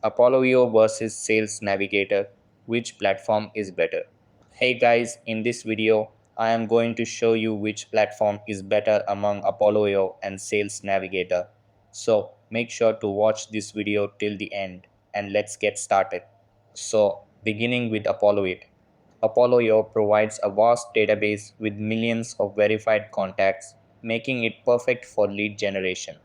Apollo versus Sales Navigator, which platform is better? Hey guys, in this video, I am going to show you which platform is better among Apollo and Sales Navigator. So make sure to watch this video till the end and let's get started. So beginning with Apollo provides a vast database with millions of verified contacts, making it perfect for lead generation.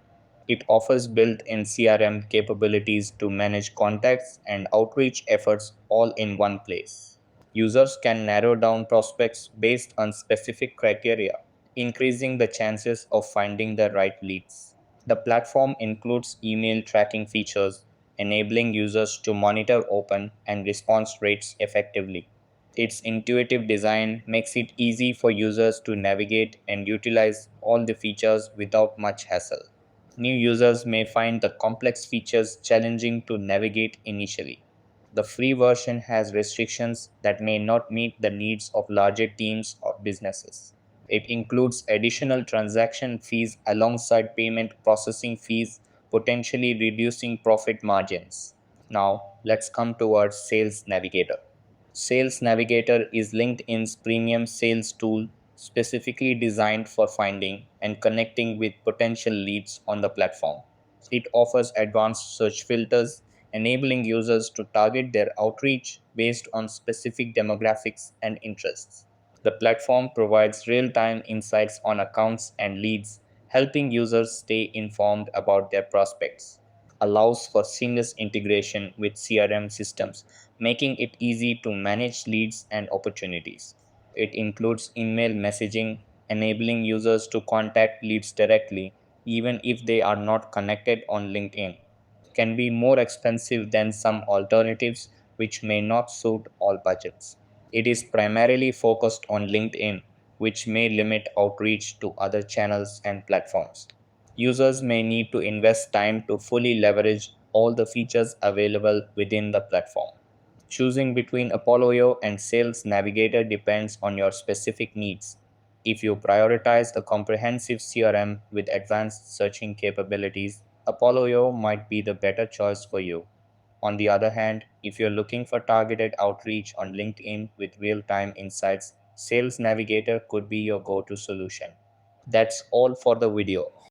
It offers built-in CRM capabilities to manage contacts and outreach efforts all in one place. Users can narrow down prospects based on specific criteria, increasing the chances of finding the right leads. The platform includes email tracking features, enabling users to monitor open and response rates effectively. Its intuitive design makes it easy for users to navigate and utilize all the features without much hassle. New users may find the complex features challenging to navigate initially. The free version has restrictions that may not meet the needs of larger teams or businesses. It includes additional transaction fees alongside payment processing fees, potentially reducing profit margins. Now, let's come towards Sales Navigator. Sales Navigator is LinkedIn's premium sales tool specifically designed for finding and connecting with potential leads on the platform. It offers advanced search filters, enabling users to target their outreach based on specific demographics and interests. The platform provides real time insights on accounts and leads, helping users stay informed about their prospects. Allows for seamless integration with CRM systems, making it easy to manage leads and opportunities. It includes email messaging, enabling users to contact leads directly even if they are not connected on LinkedIn. Can be more expensive than some alternatives which may not suit all budgets. It is primarily focused on LinkedIn, which may limit outreach to other channels and platforms. Users may need to invest time to fully leverage all the features available within the platform. Choosing between Apollo and Sales Navigator depends on your specific needs. If you prioritize a comprehensive CRM with advanced searching capabilities, Apollo might be the better choice for you. On the other hand, if you're looking for targeted outreach on LinkedIn with real time insights, Sales Navigator could be your go to solution. That's all for the video.